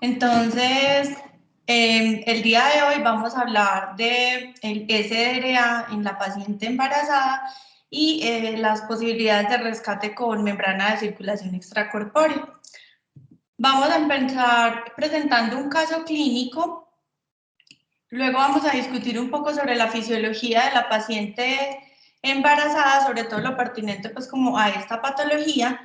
Entonces, el día de hoy vamos a hablar de el SDRA en la paciente embarazada y las posibilidades de rescate con membrana de circulación extracorpórea. Vamos a empezar presentando un caso clínico. Luego vamos a discutir un poco sobre la fisiología de la paciente embarazada, sobre todo lo pertinente pues como a esta patología.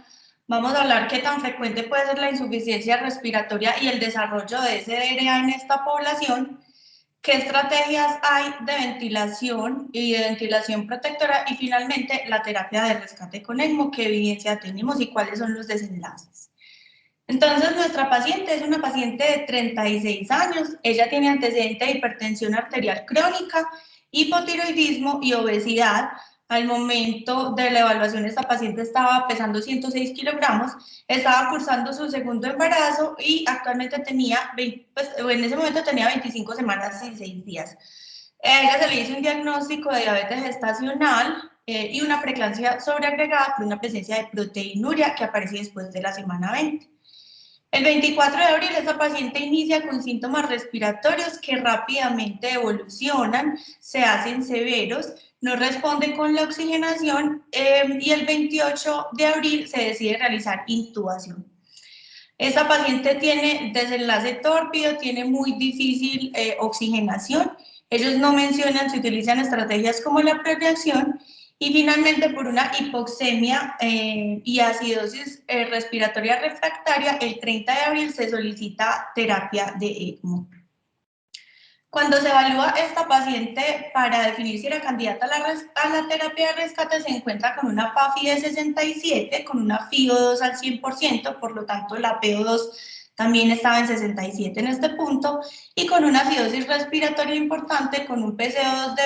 Vamos a hablar qué tan frecuente puede ser la insuficiencia respiratoria y el desarrollo de SDRA en esta población, qué estrategias hay de ventilación y de ventilación protectora y finalmente la terapia de rescate con ECMO, qué evidencia tenemos y cuáles son los desenlaces. Entonces, nuestra paciente es una paciente de 36 años. Ella tiene antecedente de hipertensión arterial crónica, hipotiroidismo y obesidad. Al momento de la evaluación, esta paciente estaba pesando 106 kilogramos, estaba cursando su segundo embarazo y actualmente tenía, en ese momento tenía 25 semanas y 6 días. A ella se le hizo un diagnóstico de diabetes gestacional y una preeclampsia sobreagregada por una presencia de proteinuria que aparece después de la semana 20. El 24 de abril esta paciente inicia con síntomas respiratorios que rápidamente evolucionan, se hacen severos, no responde con la oxigenación y el 28 de abril se decide realizar intubación. Esta paciente tiene desenlace tórpido, tiene muy difícil oxigenación. Ellos no mencionan si utilizan estrategias como la prevención y finalmente por una hipoxemia y acidosis respiratoria refractaria, el 30 de abril se solicita terapia de ECMO. Cuando se evalúa esta paciente para definir si era candidata a la terapia de rescate, se encuentra con una PAFI de 67, con una FiO2 al 100%, por lo tanto la PO2 también estaba en 67 en este punto, y con una acidosis respiratoria importante, con un PCO2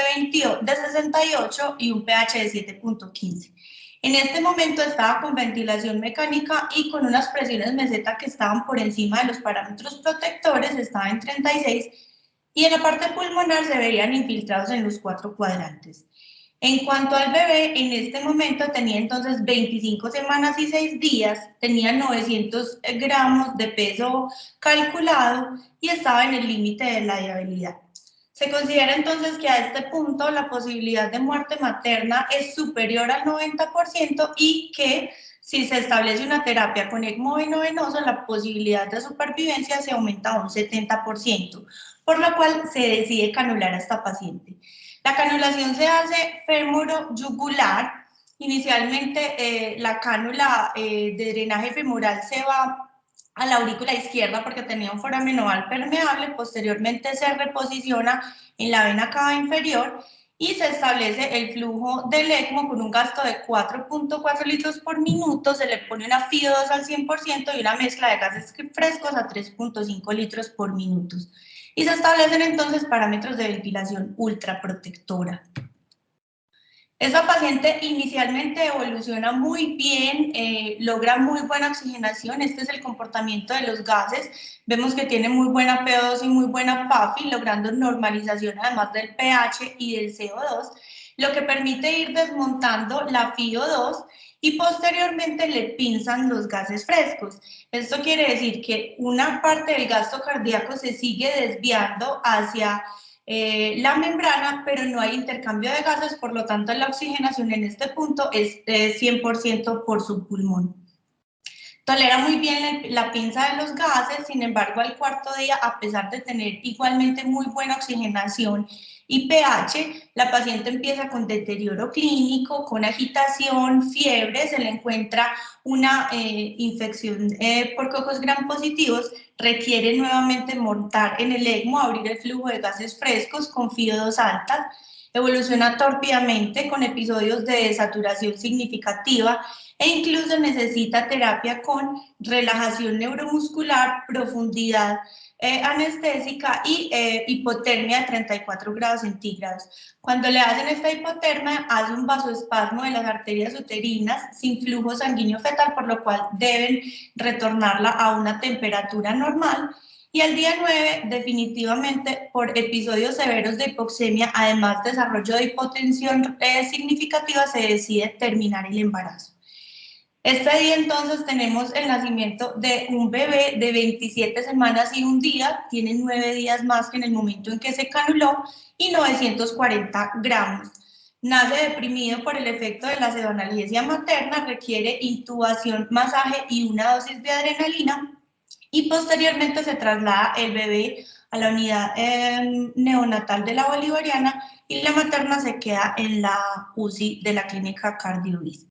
de 68 y un pH de 7.15. En este momento estaba con ventilación mecánica y con unas presiones meseta que estaban por encima de los parámetros protectores, estaba en 36, y en la parte pulmonar se veían infiltrados en los 4 cuadrantes. En cuanto al bebé, en este momento tenía entonces 25 semanas y 6 días, tenía 900 gramos de peso calculado y estaba en el límite de la viabilidad. Se considera entonces que a este punto la posibilidad de muerte materna es superior al 90% y que si se establece una terapia con ECMO veno-venoso, la posibilidad de supervivencia se aumenta a un 70%, por lo cual se decide canular a esta paciente. La canulación se hace fémuro-yugular. Inicialmente la cánula de drenaje femoral se va a la aurícula izquierda porque tenía un foramen oval permeable, posteriormente se reposiciona en la vena cava inferior y se establece el flujo del ECMO con un gasto de 4.4 litros por minuto, se le pone una FiO2 al 100% y una mezcla de gases frescos a 3.5 litros por minuto. Y se establecen entonces parámetros de ventilación ultraprotectora. Esta paciente inicialmente evoluciona muy bien, logra muy buena oxigenación, este es el comportamiento de los gases, vemos que tiene muy buena PO2 y muy buena PAFI, logrando normalización además del pH y del CO2, lo que permite ir desmontando la FiO2 y posteriormente le pinzan los gases frescos. Esto quiere decir que una parte del gasto cardíaco se sigue desviando hacia la membrana, pero no hay intercambio de gases, por lo tanto la oxigenación en este punto es de 100% por su pulmón. Tolera muy bien la pinza de los gases, sin embargo al cuarto día, a pesar de tener igualmente muy buena oxigenación y pH, la paciente empieza con deterioro clínico, con agitación, fiebre, se le encuentra una infección por cocos gram positivos, requiere nuevamente montar en el ECMO, abrir el flujo de gases frescos con FiO2 altas, evoluciona tórpidamente con episodios de saturación significativa e incluso necesita terapia con relajación neuromuscular, profundidad anestésica y hipotermia de 34 grados centígrados. Cuando le hacen esta hipotermia, hace un vasoespasmo de las arterias uterinas sin flujo sanguíneo fetal, por lo cual deben retornarla a una temperatura normal. Y al día 9, definitivamente, por episodios severos de hipoxemia, además desarrollo de hipotensión significativa, se decide terminar el embarazo. Este día entonces tenemos el nacimiento de un bebé de 27 semanas y un día, tiene 9 días más que en el momento en que se canuló y 940 gramos. Nace deprimido por el efecto de la pseudoanalgesia materna, requiere intubación, masaje y una dosis de adrenalina y posteriormente se traslada el bebé a la unidad neonatal de la Bolivariana y la materna se queda en la UCI de la clínica Cardiovis.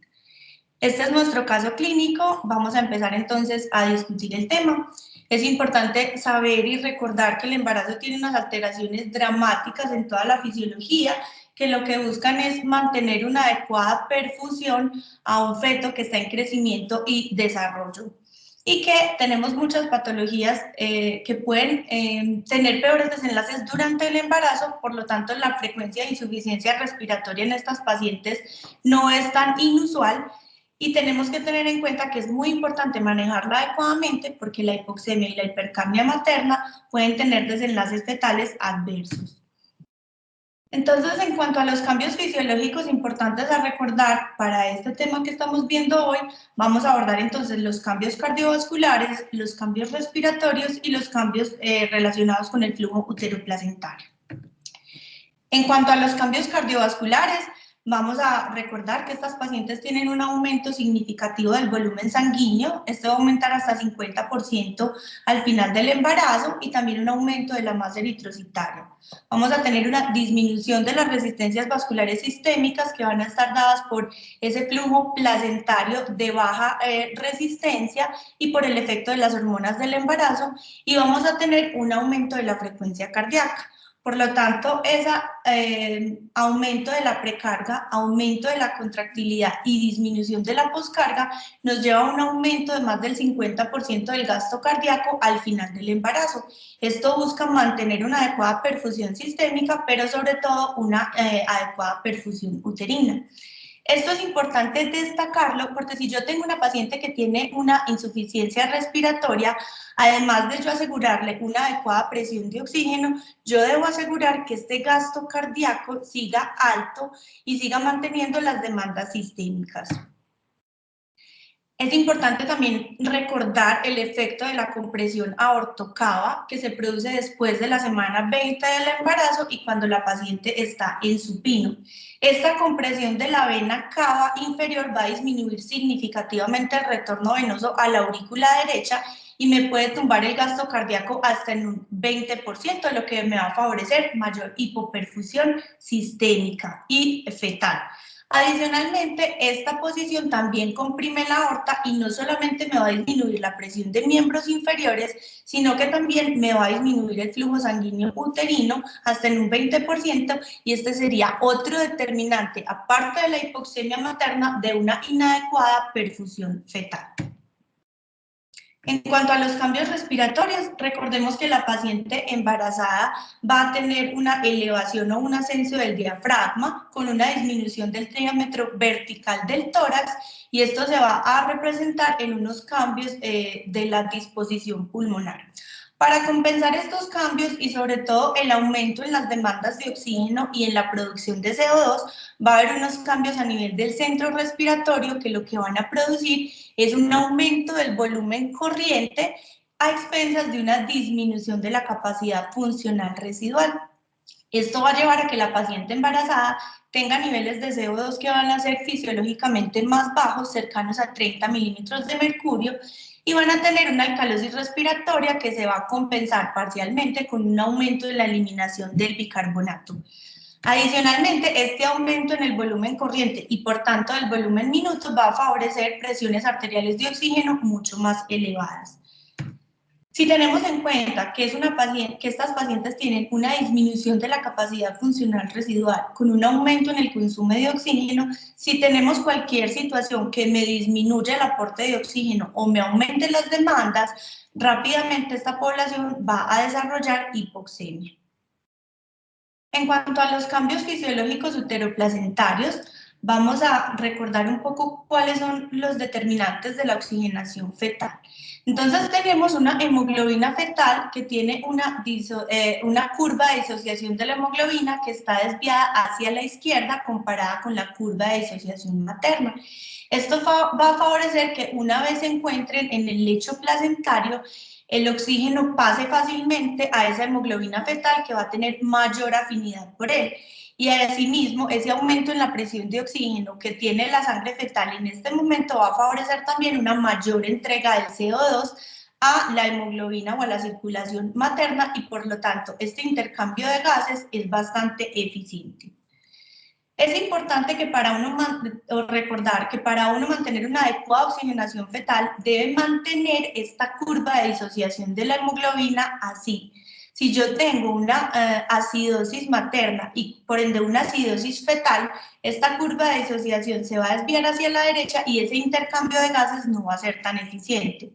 Este es nuestro caso clínico. Vamos a empezar entonces a discutir el tema. Es importante saber y recordar que el embarazo tiene unas alteraciones dramáticas en toda la fisiología, que lo que buscan es mantener una adecuada perfusión a un feto que está en crecimiento y desarrollo. Y que tenemos muchas patologías que pueden tener peores desenlaces durante el embarazo, por lo tanto la frecuencia de insuficiencia respiratoria en estas pacientes no es tan inusual. Y tenemos que tener en cuenta que es muy importante manejarla adecuadamente porque la hipoxemia y la hipercapnia materna pueden tener desenlaces fetales adversos. Entonces, en cuanto a los cambios fisiológicos importantes a recordar para este tema que estamos viendo hoy, vamos a abordar entonces los cambios cardiovasculares, los cambios respiratorios y los cambios relacionados con el flujo uteroplacentario. En cuanto a los cambios cardiovasculares, vamos a recordar que estas pacientes tienen un aumento significativo del volumen sanguíneo, esto va a aumentar hasta 50% al final del embarazo y también un aumento de la masa eritrocitaria. Vamos a tener una disminución de las resistencias vasculares sistémicas que van a estar dadas por ese flujo placentario de baja resistencia y por el efecto de las hormonas del embarazo y vamos a tener un aumento de la frecuencia cardíaca. Por lo tanto, ese aumento de la precarga, aumento de la contractilidad y disminución de la poscarga nos lleva a un aumento de más del 50% del gasto cardíaco al final del embarazo. Esto busca mantener una adecuada perfusión sistémica, pero sobre todo una adecuada perfusión uterina. Esto es importante destacarlo porque si yo tengo una paciente que tiene una insuficiencia respiratoria, además de yo asegurarle una adecuada presión de oxígeno, yo debo asegurar que este gasto cardíaco siga alto y siga manteniendo las demandas sistémicas. Es importante también recordar el efecto de la compresión aortocava que se produce después de la semana 20 del embarazo y cuando la paciente está en supino. Esta compresión de la vena cava inferior va a disminuir significativamente el retorno venoso a la aurícula derecha y me puede tumbar el gasto cardíaco hasta en un 20%, lo que me va a favorecer mayor hipoperfusión sistémica y fetal. Adicionalmente, esta posición también comprime la aorta y no solamente me va a disminuir la presión de miembros inferiores, sino que también me va a disminuir el flujo sanguíneo uterino hasta en un 20% y este sería otro determinante, aparte de la hipoxemia materna, de una inadecuada perfusión fetal. En cuanto a los cambios respiratorios, recordemos que la paciente embarazada va a tener una elevación o un ascenso del diafragma con una disminución del diámetro vertical del tórax y esto se va a representar en unos cambios de la disposición pulmonar. Para compensar estos cambios y sobre todo el aumento en las demandas de oxígeno y en la producción de CO2, va a haber unos cambios a nivel del centro respiratorio que lo que van a producir es un aumento del volumen corriente a expensas de una disminución de la capacidad funcional residual. Esto va a llevar a que la paciente embarazada tenga niveles de CO2 que van a ser fisiológicamente más bajos, cercanos a 30 milímetros de mercurio, y van a tener una alcalosis respiratoria que se va a compensar parcialmente con un aumento de la eliminación del bicarbonato. Adicionalmente, este aumento en el volumen corriente y por tanto del volumen minuto va a favorecer presiones arteriales de oxígeno mucho más elevadas. Si tenemos en cuenta que, que estas pacientes tienen una disminución de la capacidad funcional residual con un aumento en el consumo de oxígeno, si tenemos cualquier situación que me disminuya el aporte de oxígeno o me aumente las demandas, rápidamente esta población va a desarrollar hipoxemia. En cuanto a los cambios fisiológicos uteroplacentarios, vamos a recordar un poco cuáles son los determinantes de la oxigenación fetal. Entonces tenemos una hemoglobina fetal que tiene una curva de disociación de la hemoglobina que está desviada hacia la izquierda comparada con la curva de disociación materna. Esto va a favorecer que una vez se encuentren en el lecho placentario, el oxígeno pase fácilmente a esa hemoglobina fetal que va a tener mayor afinidad por él. Y asimismo, ese aumento en la presión de oxígeno que tiene la sangre fetal en este momento va a favorecer también una mayor entrega del CO2 a la hemoglobina o a la circulación materna y por lo tanto este intercambio de gases es bastante eficiente. Es importante que recordar que para uno mantener una adecuada oxigenación fetal debe mantener esta curva de disociación de la hemoglobina así. Si yo tengo una acidosis materna y por ende una acidosis fetal, esta curva de disociación se va a desviar hacia la derecha y ese intercambio de gases no va a ser tan eficiente.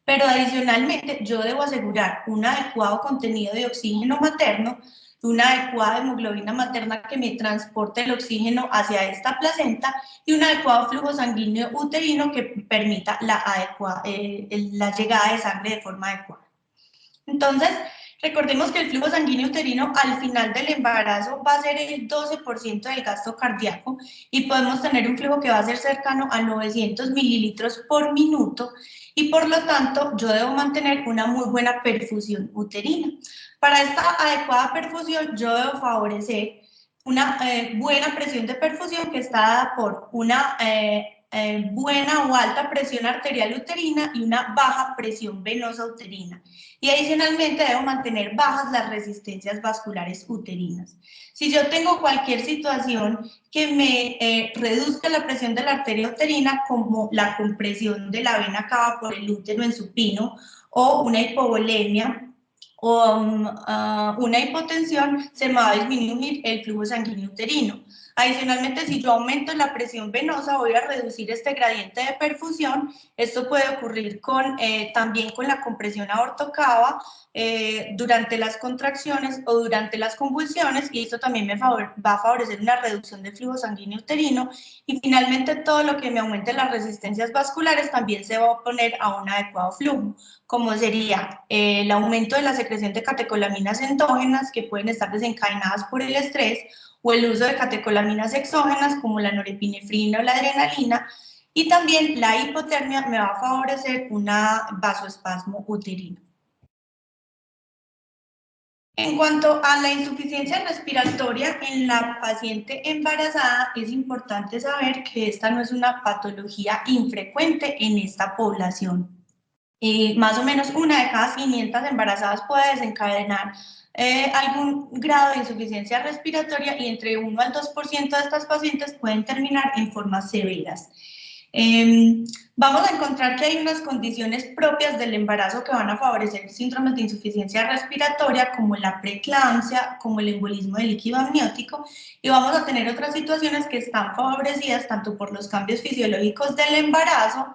Pero adicionalmente yo debo asegurar un adecuado contenido de oxígeno materno, una adecuada hemoglobina materna que me transporte el oxígeno hacia esta placenta y un adecuado flujo sanguíneo uterino que permita la llegada de sangre de forma adecuada. Entonces, recordemos que el flujo sanguíneo uterino al final del embarazo va a ser el 12% del gasto cardíaco y podemos tener un flujo que va a ser cercano a 900 mililitros por minuto y por lo tanto yo debo mantener una muy buena perfusión uterina. Para esta adecuada perfusión yo debo favorecer una buena presión de perfusión que está dada por una buena o alta presión arterial uterina y una baja presión venosa uterina. Y adicionalmente debo mantener bajas las resistencias vasculares uterinas. Si yo tengo cualquier situación que me reduzca la presión de la arteria uterina, como la compresión de la vena cava por el útero en supino o una hipovolemia, o una hipotensión, se me va a disminuir el flujo sanguíneo uterino. Adicionalmente, si yo aumento la presión venosa, voy a reducir este gradiente de perfusión. Esto puede ocurrir también con la compresión aortocava durante las contracciones o durante las convulsiones, y esto también va a favorecer una reducción del flujo sanguíneo uterino. Y finalmente, todo lo que me aumente las resistencias vasculares también se va a oponer a un adecuado flujo, como sería el aumento de la secreción de catecolaminas endógenas que pueden estar desencadenadas por el estrés, o el uso de catecolaminas exógenas como la norepinefrina o la adrenalina, y también la hipotermia me va a favorecer un vasoespasmo uterino. En cuanto a la insuficiencia respiratoria en la paciente embarazada, es importante saber que esta no es una patología infrecuente en esta población. Más o menos una de cada 500 embarazadas puede desencadenar algún grado de insuficiencia respiratoria y entre 1 al 2% de estas pacientes pueden terminar en formas severas. Vamos a encontrar que hay unas condiciones propias del embarazo que van a favorecer síndromes de insuficiencia respiratoria, como la preeclampsia, como el embolismo del líquido amniótico, y vamos a tener otras situaciones que están favorecidas tanto por los cambios fisiológicos del embarazo,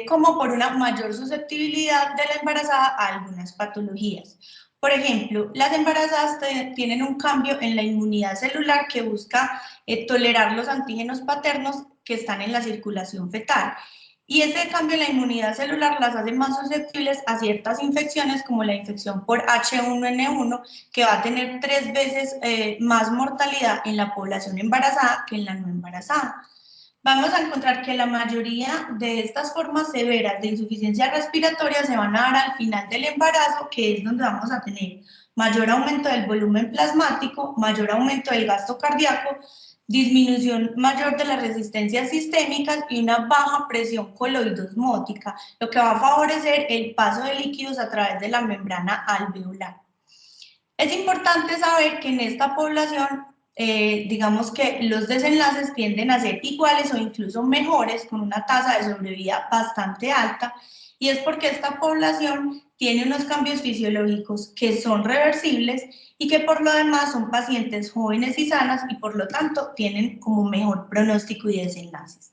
como por una mayor susceptibilidad de la embarazada a algunas patologías. Por ejemplo, las embarazadas tienen un cambio en la inmunidad celular que busca tolerar los antígenos paternos que están en la circulación fetal. Y ese cambio en la inmunidad celular las hace más susceptibles a ciertas infecciones como la infección por H1N1, que va a tener 3 veces más mortalidad en la población embarazada que en la no embarazada. Vamos a encontrar que la mayoría de estas formas severas de insuficiencia respiratoria se van a dar al final del embarazo, que es donde vamos a tener mayor aumento del volumen plasmático, mayor aumento del gasto cardíaco, disminución mayor de las resistencias sistémicas y una baja presión coloidosmótica, lo que va a favorecer el paso de líquidos a través de la membrana alveolar. Es importante saber que en esta población, digamos que los desenlaces tienden a ser iguales o incluso mejores, con una tasa de sobrevida bastante alta, y es porque esta población tiene unos cambios fisiológicos que son reversibles y que por lo demás son pacientes jóvenes y sanas y por lo tanto tienen como mejor pronóstico y desenlaces.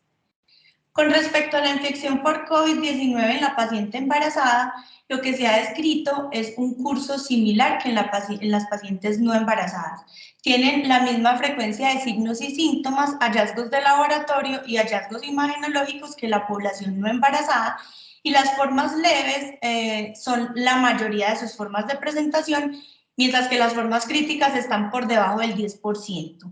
Con respecto a la infección por COVID-19 en la paciente embarazada, lo que se ha descrito es un curso similar que en las pacientes no embarazadas. Tienen la misma frecuencia de signos y síntomas, hallazgos de laboratorio y hallazgos imagenológicos que la población no embarazada, y las formas leves son la mayoría de sus formas de presentación, mientras que las formas críticas están por debajo del 10%.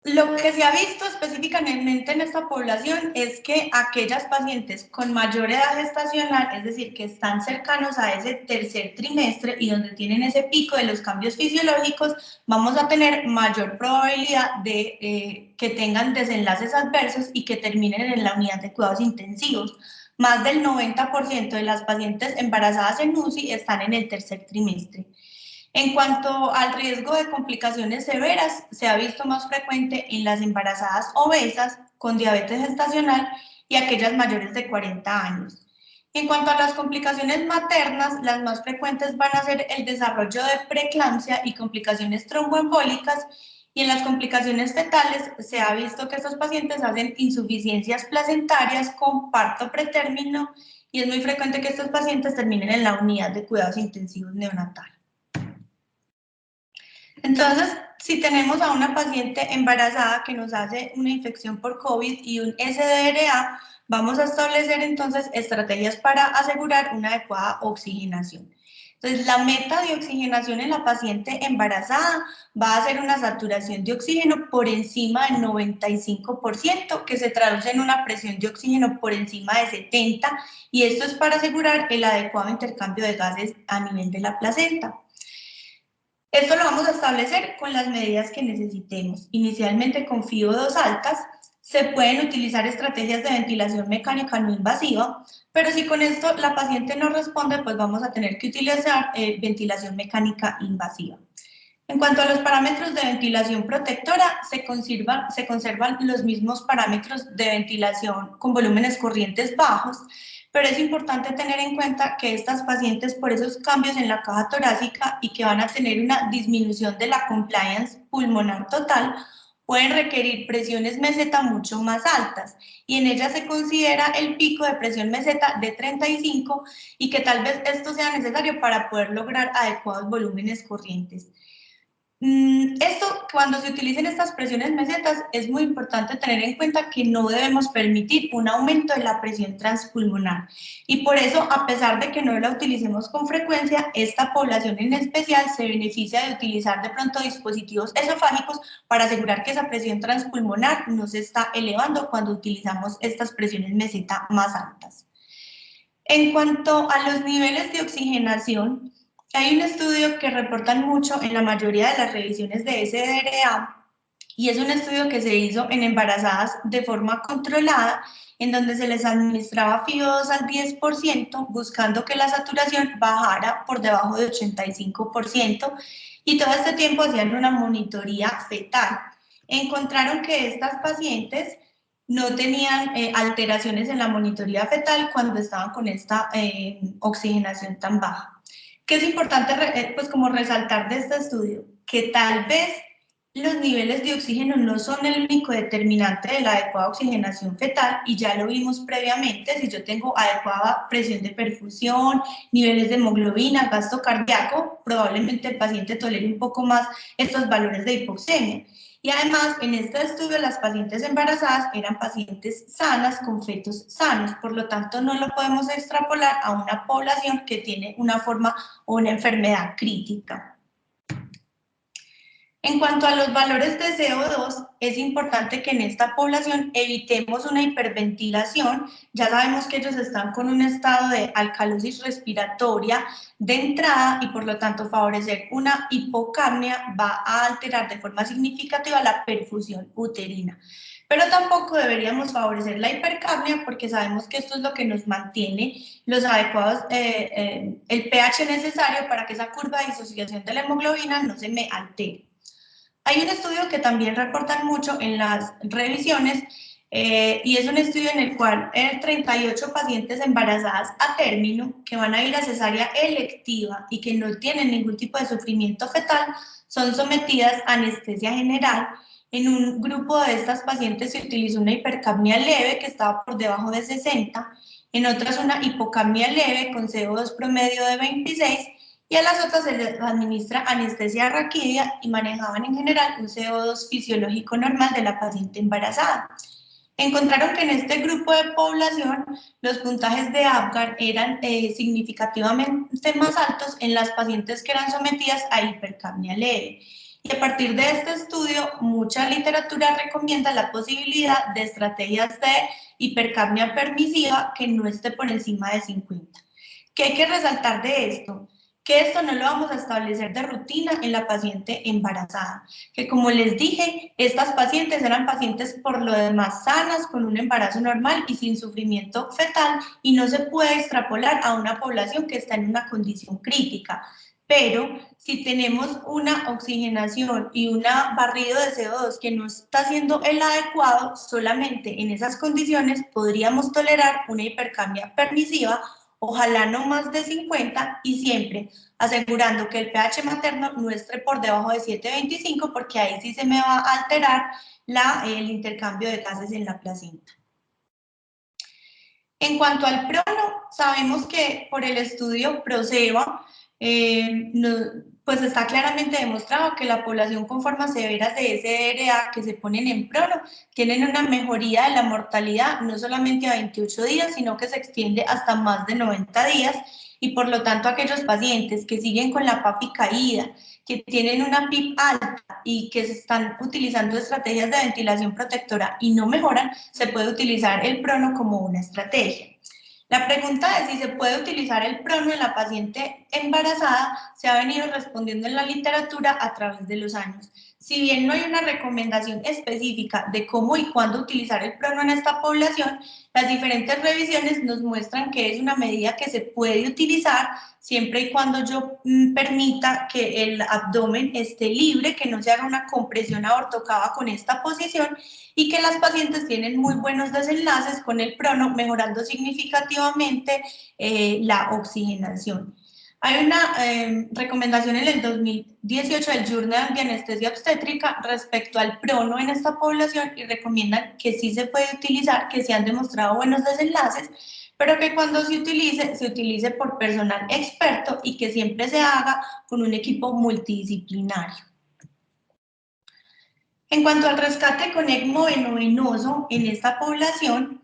Lo que se ha visto específicamente en esta población es que aquellas pacientes con mayor edad gestacional, es decir, que están cercanos a ese tercer trimestre y donde tienen ese pico de los cambios fisiológicos, vamos a tener mayor probabilidad de que tengan desenlaces adversos y que terminen en la unidad de cuidados intensivos. Más del 90% de las pacientes embarazadas en UCI están en el tercer trimestre. En cuanto al riesgo de complicaciones severas, se ha visto más frecuente en las embarazadas obesas con diabetes gestacional y aquellas mayores de 40 años. En cuanto a las complicaciones maternas, las más frecuentes van a ser el desarrollo de preeclampsia y complicaciones tromboembólicas, y en las complicaciones fetales se ha visto que estos pacientes hacen insuficiencias placentarias con parto pretérmino, y es muy frecuente que estos pacientes terminen en la unidad de cuidados intensivos neonatal. Entonces, si tenemos a una paciente embarazada que nos hace una infección por COVID y un SDRA, vamos a establecer entonces estrategias para asegurar una adecuada oxigenación. Entonces, la meta de oxigenación en la paciente embarazada va a ser una saturación de oxígeno por encima del 95%, que se traduce en una presión de oxígeno por encima de 70, y esto es para asegurar el adecuado intercambio de gases a nivel de la placenta. Esto lo vamos a establecer con las medidas que necesitemos. Inicialmente con FIO2 altas, se pueden utilizar estrategias de ventilación mecánica no invasiva, pero si con esto la paciente no responde, pues vamos a tener que utilizar ventilación mecánica invasiva. En cuanto a los parámetros de ventilación protectora, se conservan los mismos parámetros de ventilación con volúmenes corrientes bajos, pero es importante tener en cuenta que estas pacientes, por esos cambios en la caja torácica y que van a tener una disminución de la compliance pulmonar total, pueden requerir presiones meseta mucho más altas, y en ellas se considera el pico de presión meseta de 35, y que tal vez esto sea necesario para poder lograr adecuados volúmenes corrientes. Esto, cuando se utilicen estas presiones mesetas, es muy importante tener en cuenta que no debemos permitir un aumento de la presión transpulmonar, y por eso, a pesar de que no la utilicemos con frecuencia, esta población en especial se beneficia de utilizar de pronto dispositivos esofágicos para asegurar que esa presión transpulmonar no se está elevando cuando utilizamos estas presiones meseta más altas. En cuanto a los niveles de oxigenación, hay un estudio que reportan mucho en la mayoría de las revisiones de SDRA, y es un estudio que se hizo en embarazadas de forma controlada, en donde se les administraba FIO2 al 10%, buscando que la saturación bajara por debajo de 85%, y todo este tiempo hacían una monitoría fetal. Encontraron que estas pacientes no tenían alteraciones en la monitoría fetal cuando estaban con esta oxigenación tan baja. ¿Qué es importante pues como resaltar de este estudio? Que tal vez los niveles de oxígeno no son el único determinante de la adecuada oxigenación fetal, y ya lo vimos previamente. Si yo tengo adecuada presión de perfusión, niveles de hemoglobina, gasto cardíaco, probablemente el paciente tolere un poco más estos valores de hipoxemia. Y además, en este estudio, las pacientes embarazadas eran pacientes sanas con fetos sanos, por lo tanto no lo podemos extrapolar a una población que tiene una forma o una enfermedad crítica. En cuanto a los valores de CO2, es importante que en esta población evitemos una hiperventilación. Ya sabemos que ellos están con un estado de alcalosis respiratoria de entrada, y por lo tanto favorecer una hipocapnia va a alterar de forma significativa la perfusión uterina. Pero tampoco deberíamos favorecer la hipercapnia, porque sabemos que esto es lo que nos mantiene los adecuados, el pH necesario para que esa curva de disociación de la hemoglobina no se me altere. Hay un estudio que también reportan mucho en las revisiones, y es un estudio en el cual 38 pacientes embarazadas a término que van a ir a cesárea electiva y que no tienen ningún tipo de sufrimiento fetal son sometidas a anestesia general. En un grupo de estas pacientes se utilizó una hipercapnia leve que estaba por debajo de 60, en otras una hipocapnia leve con CO2 promedio de 26, y a las otras se les administra anestesia raquídea y manejaban en general un CO2 fisiológico normal de la paciente embarazada. Encontraron que en este grupo de población los puntajes de Apgar eran significativamente más altos en las pacientes que eran sometidas a hipercapnia leve. Y a partir de este estudio, mucha literatura recomienda la posibilidad de estrategias de hipercapnia permisiva que no esté por encima de 50. ¿Qué hay que resaltar de esto? Que esto no lo vamos a establecer de rutina en la paciente embarazada, que como les dije, estas pacientes eran pacientes por lo demás sanas, con un embarazo normal y sin sufrimiento fetal, y no se puede extrapolar a una población que está en una condición crítica. Pero si tenemos una oxigenación y un barrido de CO2 que no está siendo el adecuado, solamente en esas condiciones podríamos tolerar una hipercapnia permisiva, ojalá no más de 50, y siempre asegurando que el pH materno no esté por debajo de 7,25, porque ahí sí se me va a alterar el intercambio de gases en la placenta. En cuanto al prono, sabemos que por el estudio PROSEBA, pues está claramente demostrado que la población con formas severas de SDRA que se ponen en prono tienen una mejoría de la mortalidad no solamente a 28 días, sino que se extiende hasta más de 90 días, y por lo tanto aquellos pacientes que siguen con la PAPI caída, que tienen una PIP alta y que se están utilizando estrategias de ventilación protectora y no mejoran, se puede utilizar el prono como una estrategia. La pregunta de si se puede utilizar el prono en la paciente embarazada se ha venido respondiendo en la literatura a través de los años. Si bien no hay una recomendación específica de cómo y cuándo utilizar el prono en esta población, las diferentes revisiones nos muestran que es una medida que se puede utilizar siempre y cuando yo permita que el abdomen esté libre, que no se haga una compresión aortocava con esta posición, y que las pacientes tienen muy buenos desenlaces con el prono, mejorando significativamente la oxigenación. Hay una recomendación en el 2018 del Journal de Anestesia Obstétrica respecto al prono en esta población, y recomiendan que sí se puede utilizar, que se han demostrado buenos desenlaces, pero que cuando se utilice por personal experto y que siempre se haga con un equipo multidisciplinario. En cuanto al rescate con ECMO veno-venoso en esta población,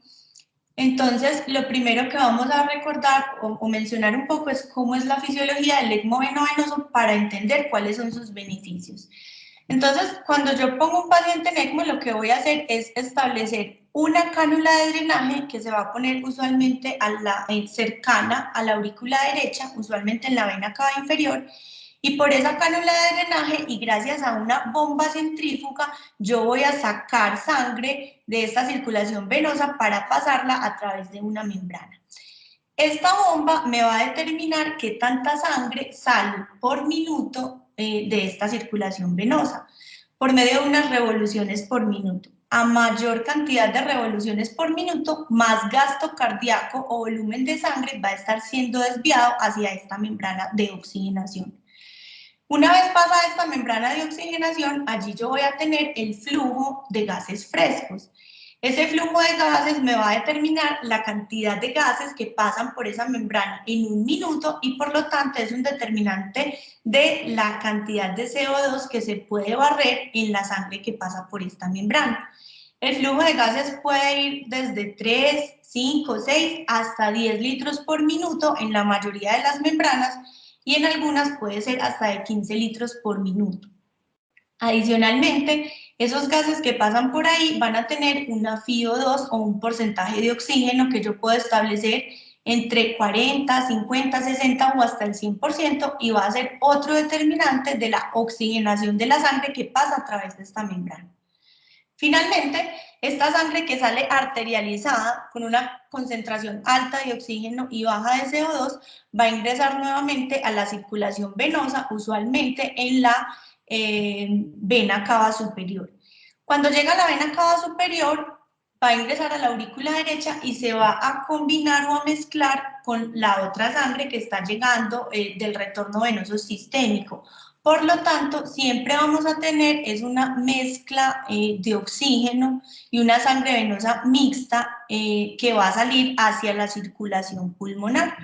entonces lo primero que vamos a recordar o mencionar un poco es cómo es la fisiología del ECMO veno-venoso para entender cuáles son sus beneficios. Entonces, cuando yo pongo un paciente en ECMO, lo que voy a hacer es establecer una cánula de drenaje que se va a poner usualmente cercana a la aurícula derecha, usualmente en la vena cava inferior, y por esa cánula de drenaje y gracias a una bomba centrífuga yo voy a sacar sangre de esta circulación venosa para pasarla a través de una membrana. Esta bomba me va a determinar qué tanta sangre sale por minuto de esta circulación venosa, por medio de unas revoluciones por minuto. A mayor cantidad de revoluciones por minuto, más gasto cardíaco o volumen de sangre va a estar siendo desviado hacia esta membrana de oxigenación. Una vez pasa esta membrana de oxigenación, allí yo voy a tener el flujo de gases frescos. Ese flujo de gases me va a determinar la cantidad de gases que pasan por esa membrana en un minuto, y por lo tanto es un determinante de la cantidad de CO2 que se puede barrer en la sangre que pasa por esta membrana. El flujo de gases puede ir desde 3, 5, 6 hasta 10 litros por minuto en la mayoría de las membranas, y en algunas puede ser hasta de 15 litros por minuto. Adicionalmente, esos gases que pasan por ahí van a tener una FiO2 o un porcentaje de oxígeno que yo puedo establecer entre 40, 50, 60 o hasta el 100%, y va a ser otro determinante de la oxigenación de la sangre que pasa a través de esta membrana. Finalmente, esta sangre que sale arterializada con una concentración alta de oxígeno y baja de CO2 va a ingresar nuevamente a la circulación venosa, usualmente en la vena cava superior. Cuando llega a la vena cava superior, va a ingresar a la aurícula derecha y se va a combinar o a mezclar con la otra sangre que está llegando del retorno venoso sistémico. Por lo tanto, siempre vamos a tener una mezcla de oxígeno y una sangre venosa mixta que va a salir hacia la circulación pulmonar.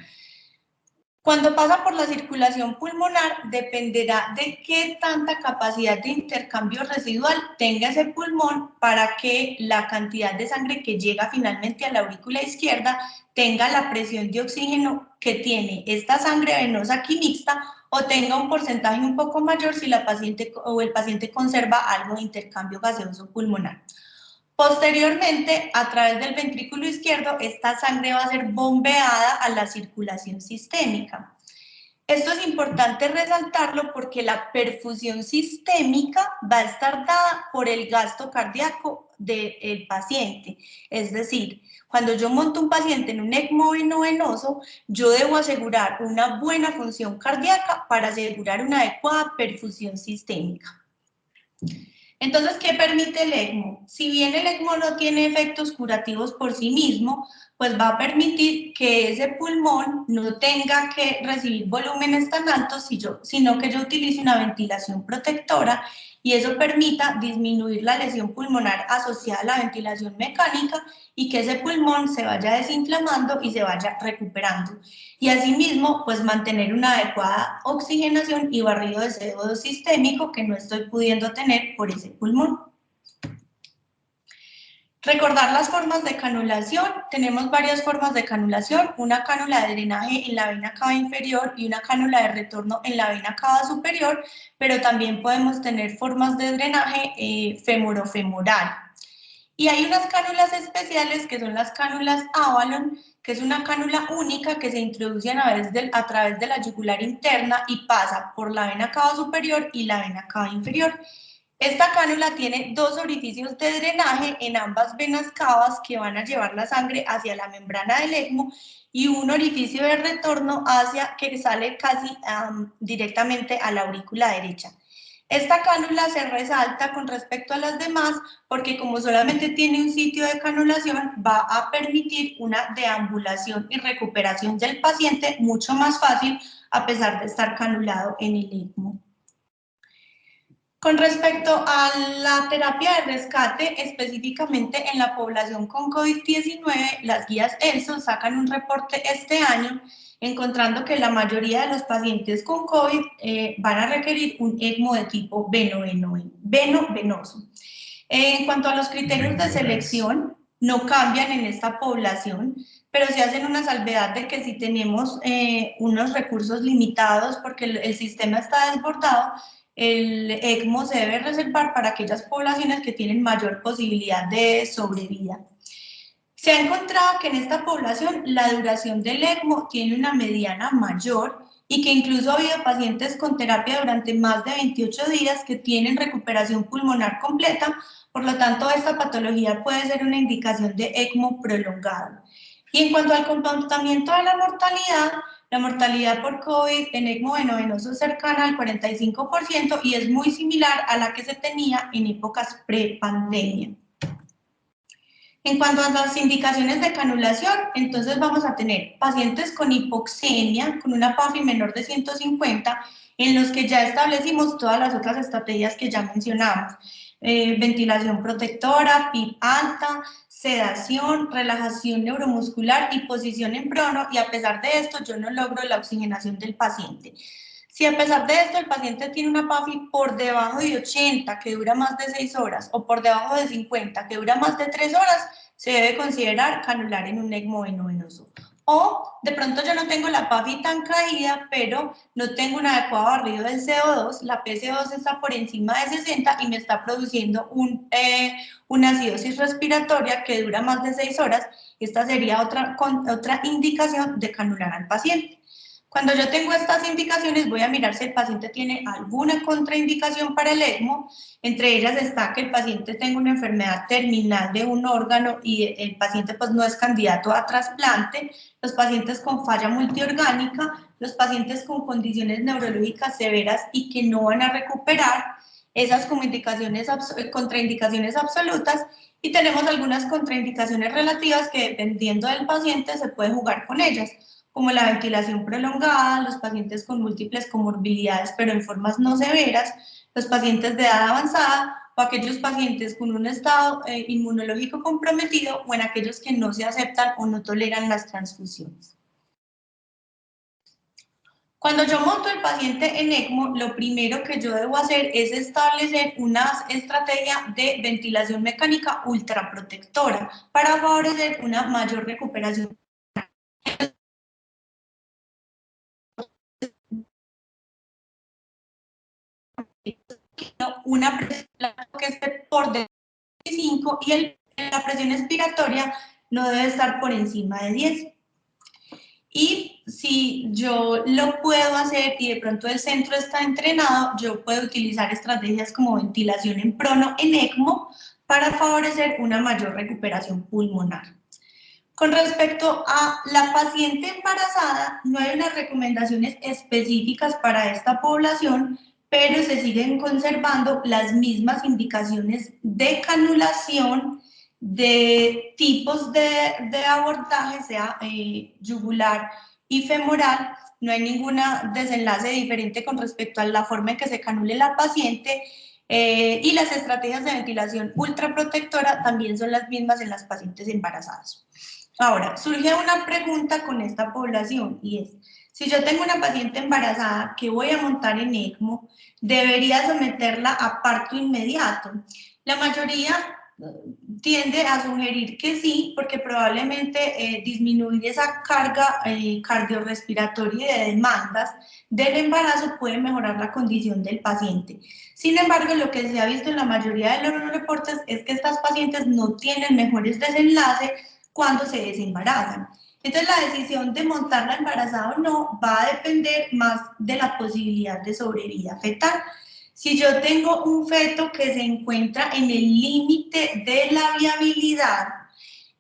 Cuando pasa por la circulación pulmonar, dependerá de qué tanta capacidad de intercambio residual tenga ese pulmón para que la cantidad de sangre que llega finalmente a la aurícula izquierda tenga la presión de oxígeno que tiene esta sangre venosa aquí mixta o tenga un porcentaje un poco mayor si la paciente o el paciente conserva algo de intercambio gaseoso pulmonar. Posteriormente, a través del ventrículo izquierdo, esta sangre va a ser bombeada a la circulación sistémica. Esto es importante resaltarlo porque la perfusión sistémica va a estar dada por el gasto cardíaco del paciente. Es decir, cuando yo monto un paciente en un ECMO venoso, yo debo asegurar una buena función cardíaca para asegurar una adecuada perfusión sistémica. Entonces, ¿qué permite el ECMO? Si bien el ECMO no tiene efectos curativos por sí mismo, pues va a permitir que ese pulmón no tenga que recibir volúmenes tan altos, sino que yo utilice una ventilación protectora y eso permita disminuir la lesión pulmonar asociada a la ventilación mecánica y que ese pulmón se vaya desinflamando y se vaya recuperando. Y asimismo, pues mantener una adecuada oxigenación y barrido de CO2 sistémico que no estoy pudiendo tener por ese pulmón. Recordar las formas de canulación. Tenemos varias formas de canulación, una cánula de drenaje en la vena cava inferior y una cánula de retorno en la vena cava superior, pero también podemos tener formas de drenaje femorofemoral. Y hay unas cánulas especiales que son las cánulas Avalon, que es una cánula única que se introduce a través de la yugular interna y pasa por la vena cava superior y la vena cava inferior. Esta cánula tiene dos orificios de drenaje en ambas venas cavas que van a llevar la sangre hacia la membrana del ECMO y un orificio de retorno que sale casi directamente a la aurícula derecha. Esta cánula se resalta con respecto a las demás porque como solamente tiene un sitio de canulación, va a permitir una deambulación y recuperación del paciente mucho más fácil a pesar de estar canulado en el ECMO. Con respecto a la terapia de rescate, específicamente en la población con COVID-19, las guías ELSO sacan un reporte este año encontrando que la mayoría de los pacientes con COVID van a requerir un ECMO de tipo venoso. En cuanto a los criterios de selección, no cambian en esta población, pero se hacen una salvedad de que si tenemos unos recursos limitados porque el sistema está desbordado, el ECMO se debe reservar para aquellas poblaciones que tienen mayor posibilidad de sobrevida. Se ha encontrado que en esta población la duración del ECMO tiene una mediana mayor y que incluso ha habido pacientes con terapia durante más de 28 días que tienen recuperación pulmonar completa, por lo tanto esta patología puede ser una indicación de ECMO prolongado. Y en cuanto al comportamiento de la mortalidad por COVID en ECMO venoso es cercana al 45% y es muy similar a la que se tenía en épocas pre-pandemia. En cuanto a las indicaciones de canulación, entonces vamos a tener pacientes con hipoxemia, con una PAFI menor de 150, en los que ya establecimos todas las otras estrategias que ya mencionamos. Ventilación protectora, PIP alta, sedación, relajación neuromuscular y posición en prono, y a pesar de esto yo no logro la oxigenación del paciente. Si a pesar de esto el paciente tiene una PAFI por debajo de 80 que dura más de 6 horas o por debajo de 50 que dura más de 3 horas, se debe considerar canular en un ECMO venoso. O de pronto yo no tengo la PAFI tan caída, pero no tengo un adecuado barrido del CO2, la PCO2 está por encima de 60 y me está produciendo una acidosis respiratoria que dura más de 6 horas. Esta sería otra indicación de canular al paciente. Cuando yo tengo estas indicaciones, voy a mirar si el paciente tiene alguna contraindicación para el ECMO. Entre ellas está que el paciente tenga una enfermedad terminal de un órgano y el paciente pues no es candidato a trasplante, los pacientes con falla multiorgánica, los pacientes con condiciones neurológicas severas y que no van a recuperar, esas como contraindicaciones absolutas, y tenemos algunas contraindicaciones relativas que dependiendo del paciente se puede jugar con ellas, como la ventilación prolongada, los pacientes con múltiples comorbilidades pero en formas no severas, los pacientes de edad avanzada o aquellos pacientes con un estado inmunológico comprometido o en aquellos que no se aceptan o no toleran las transfusiones. Cuando yo monto el paciente en ECMO, lo primero que yo debo hacer es establecer una estrategia de ventilación mecánica ultraprotectora para favorecer una mayor recuperación una presión que esté por debajo de 5 y la presión expiratoria no debe estar por encima de 10. Y si yo lo puedo hacer y de pronto el centro está entrenado, yo puedo utilizar estrategias como ventilación en prono en ECMO para favorecer una mayor recuperación pulmonar. Con respecto a la paciente embarazada, no hay unas recomendaciones específicas para esta población, pero se siguen conservando las mismas indicaciones de canulación, de tipos de abordaje, sea yugular y femoral. No hay ningún desenlace diferente con respecto a la forma en que se canule la paciente, y las estrategias de ventilación ultraprotectora también son las mismas en las pacientes embarazadas. Ahora, surge una pregunta con esta población y es, si yo tengo una paciente embarazada que voy a montar en ECMO, ¿debería someterla a parto inmediato? La mayoría tiende a sugerir que sí, porque probablemente disminuir esa carga cardiorrespiratoria y de demandas del embarazo puede mejorar la condición del paciente. Sin embargo, lo que se ha visto en la mayoría de los reportes es que estas pacientes no tienen mejores desenlaces cuando se desembarazan. Entonces, la decisión de montarla embarazada o no va a depender más de la posibilidad de sobrevida fetal. Si yo tengo un feto que se encuentra en el límite de la viabilidad,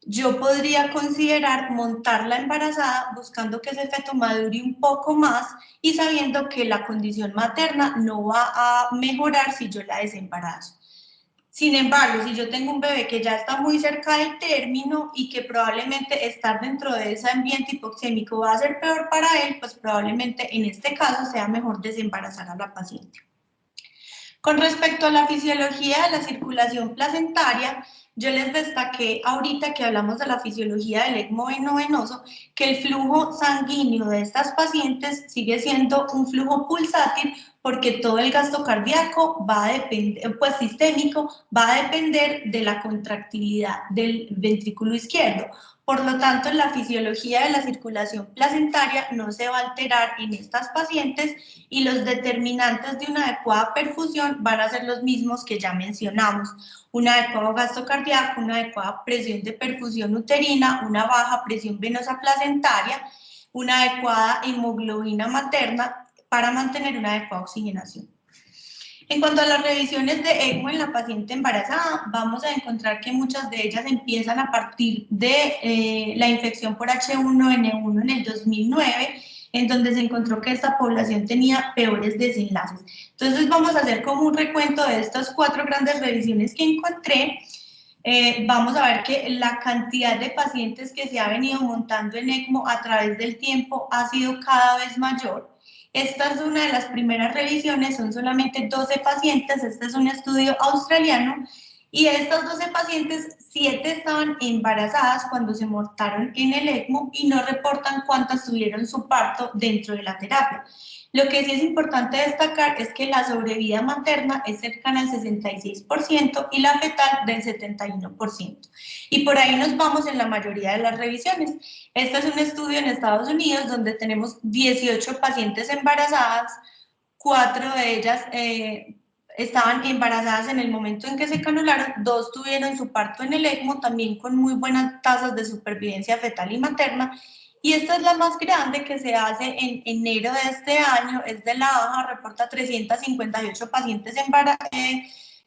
yo podría considerar montarla embarazada buscando que ese feto madure un poco más y sabiendo que la condición materna no va a mejorar si yo la desembarazo. Sin embargo, si yo tengo un bebé que ya está muy cerca del término y que probablemente estar dentro de ese ambiente hipoxémico va a ser peor para él, pues probablemente en este caso sea mejor desembarazar a la paciente. Con respecto a la fisiología de la circulación placentaria, yo les destaqué ahorita que hablamos de la fisiología del ECMO veno-venoso, que el flujo sanguíneo de estas pacientes sigue siendo un flujo pulsátil porque todo el gasto cardíaco va a depender, pues sistémico, va a depender de la contractilidad del ventrículo izquierdo. Por lo tanto, la fisiología de la circulación placentaria no se va a alterar en estas pacientes y los determinantes de una adecuada perfusión van a ser los mismos que ya mencionamos. Un adecuado gasto cardíaco, una adecuada presión de perfusión uterina, una baja presión venosa placentaria, una adecuada hemoglobina materna para mantener una adecuada oxigenación. En cuanto a las revisiones de ECMO en la paciente embarazada, vamos a encontrar que muchas de ellas empiezan a partir de la infección por H1N1 en el 2009, en donde se encontró que esta población tenía peores desenlaces. Entonces vamos a hacer como un recuento de estas 4 grandes revisiones que encontré. Vamos a ver que la cantidad de pacientes que se ha venido montando en ECMO a través del tiempo ha sido cada vez mayor. Esta es una de las primeras revisiones, son solamente 12 pacientes, este es un estudio australiano, y de estas 12 pacientes, 7 estaban embarazadas cuando se montaron en el ECMO y no reportan cuántas tuvieron su parto dentro de la terapia. Lo que sí es importante destacar es que la sobrevida materna es cercana al 66% y la fetal del 71%. Y por ahí nos vamos en la mayoría de las revisiones. Este es un estudio en Estados Unidos donde tenemos 18 pacientes embarazadas, 4 de ellas estaban embarazadas en el momento en que se canularon, 2 tuvieron su parto en el ECMO, también con muy buenas tasas de supervivencia fetal y materna, y esta es la más grande que se hace en enero de este año, es de la AJA, reporta 358 pacientes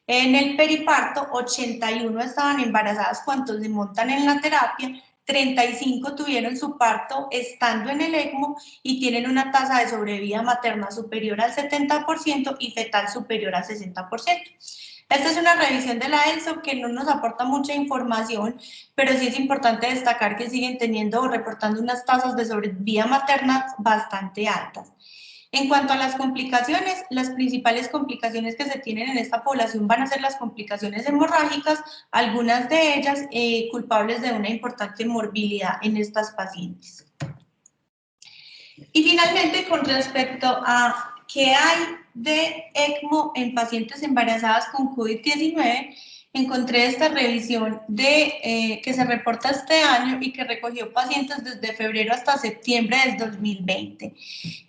en el periparto, 81 estaban embarazadas cuando se montan en la terapia, 35 tuvieron su parto estando en el ECMO y tienen una tasa de sobrevida materna superior al 70% y fetal superior al 60%. Esta es una revisión de la ELSO que no nos aporta mucha información, pero sí es importante destacar que siguen teniendo o reportando unas tasas de sobrevida materna bastante altas. En cuanto a las complicaciones, las principales complicaciones que se tienen en esta población van a ser las complicaciones hemorrágicas, algunas de ellas culpables de una importante morbilidad en estas pacientes. Y finalmente, con respecto a qué hay de ECMO en pacientes embarazadas con COVID-19, encontré esta revisión que se reporta este año y que recogió pacientes desde febrero hasta septiembre del 2020.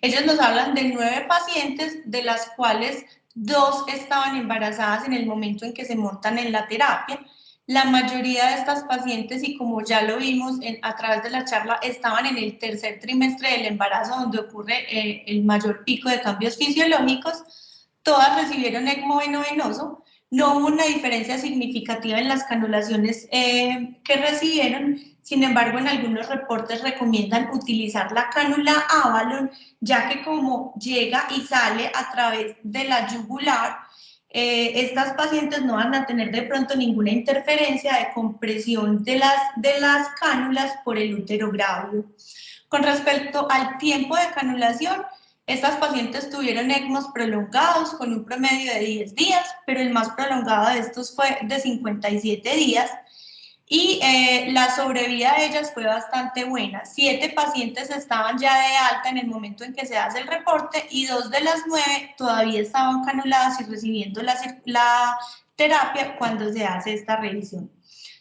Ellos nos hablan de 9 pacientes, de las cuales 2 estaban embarazadas en el momento en que se montan en la terapia. La mayoría de estas pacientes, y como ya lo vimos a través de la charla, estaban en el tercer trimestre del embarazo, donde ocurre el mayor pico de cambios fisiológicos. Todas recibieron ECMO veno-venoso. No hubo una diferencia significativa en las canulaciones que recibieron. Sin embargo, en algunos reportes recomiendan utilizar la cánula Avalon, ya que como llega y sale a través de la yugular, estas pacientes no van a tener de pronto ninguna interferencia de compresión de las cánulas por el útero grávido. Con respecto al tiempo de canulación, estas pacientes tuvieron ECMOs prolongados con un promedio de 10 días, pero el más prolongado de estos fue de 57 días. Y la sobrevida de ellas fue bastante buena. 7 pacientes estaban ya de alta en el momento en que se hace el reporte y 2 de las 9 todavía estaban canuladas y recibiendo la terapia cuando se hace esta revisión.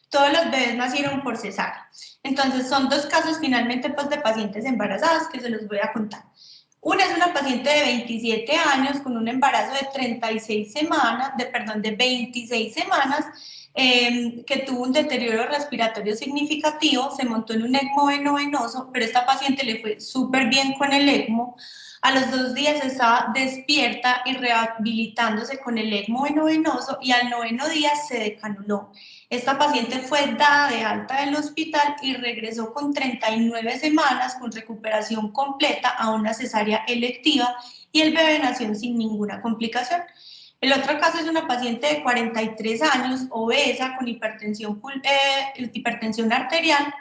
Todos los bebés nacieron por cesárea. Entonces son 2 casos finalmente pues, de pacientes embarazadas que se los voy a contar. Una es una paciente de 27 años con un embarazo de 36 semanas, de 26 semanas, que tuvo un deterioro respiratorio significativo, se montó en un ECMO veno-venoso, pero esta paciente le fue súper bien con el ECMO. A los 2 días estaba despierta y rehabilitándose con el ECMO veno-venoso y al 9º día se decanuló. Esta paciente fue dada de alta del hospital y regresó con 39 semanas con recuperación completa a una cesárea electiva y el bebé nació sin ninguna complicación. El otro caso es una paciente de 43 años, obesa, con hipertensión arterial,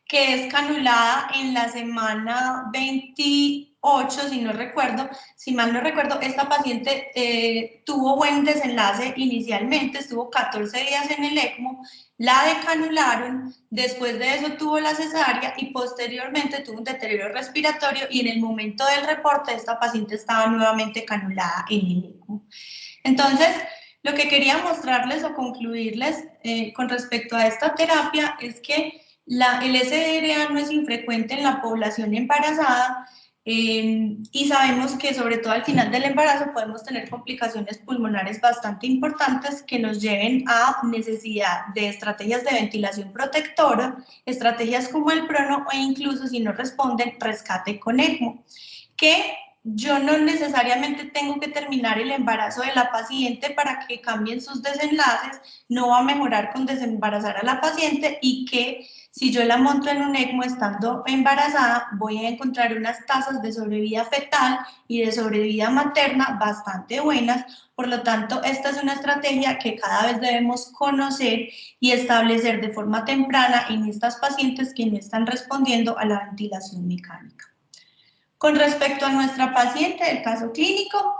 que es canulada en la semana 28, si mal no recuerdo, esta paciente tuvo buen desenlace inicialmente, estuvo 14 días en el ECMO, la decanularon, después de eso tuvo la cesárea y posteriormente tuvo un deterioro respiratorio y en el momento del reporte esta paciente estaba nuevamente canulada en el ECMO. Entonces, lo que quería mostrarles o concluirles con respecto a esta terapia es que el SDRA no es infrecuente en la población embarazada y sabemos que sobre todo al final del embarazo podemos tener complicaciones pulmonares bastante importantes que nos lleven a necesidad de estrategias de ventilación protectora, estrategias como el prono o incluso si no responden, rescate con ECMO, que yo no necesariamente tengo que terminar el embarazo de la paciente para que cambien sus desenlaces, no va a mejorar con desembarazar a la paciente y que si yo la monto en un ECMO estando embarazada, voy a encontrar unas tasas de sobrevida fetal y de sobrevida materna bastante buenas. Por lo tanto, esta es una estrategia que cada vez debemos conocer y establecer de forma temprana en estas pacientes que no están respondiendo a la ventilación mecánica. Con respecto a nuestra paciente, el caso clínico,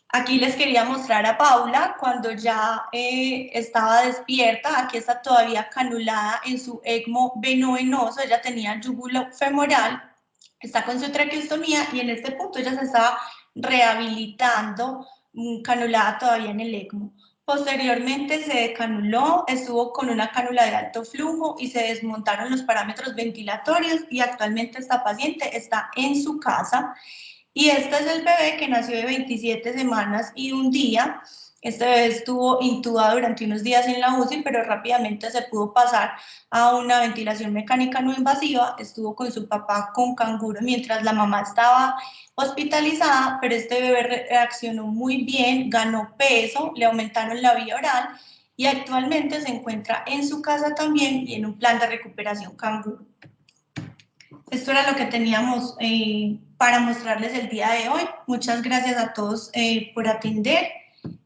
aquí les quería mostrar a Paula cuando ya estaba despierta. Aquí está todavía canulada en su ECMO veno-venoso. Ella tenía yúgulo femoral, está con su traqueostomía y en este punto ella se estaba rehabilitando, canulada todavía en el ECMO. Posteriormente se decanuló, estuvo con una cánula de alto flujo y se desmontaron los parámetros ventilatorios y actualmente esta paciente está en su casa. Y este es el bebé que nació de 27 semanas y un día. Este bebé estuvo intubado durante unos días en la UCI, pero rápidamente se pudo pasar a una ventilación mecánica no invasiva. Estuvo con su papá con canguro mientras la mamá estaba hospitalizada, pero este bebé reaccionó muy bien, ganó peso, le aumentaron la vía oral y actualmente se encuentra en su casa también y en un plan de recuperación canguro. Esto era lo que teníamos para mostrarles el día de hoy. Muchas gracias a todos por atender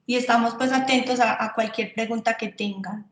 y estamos pues atentos a cualquier pregunta que tengan.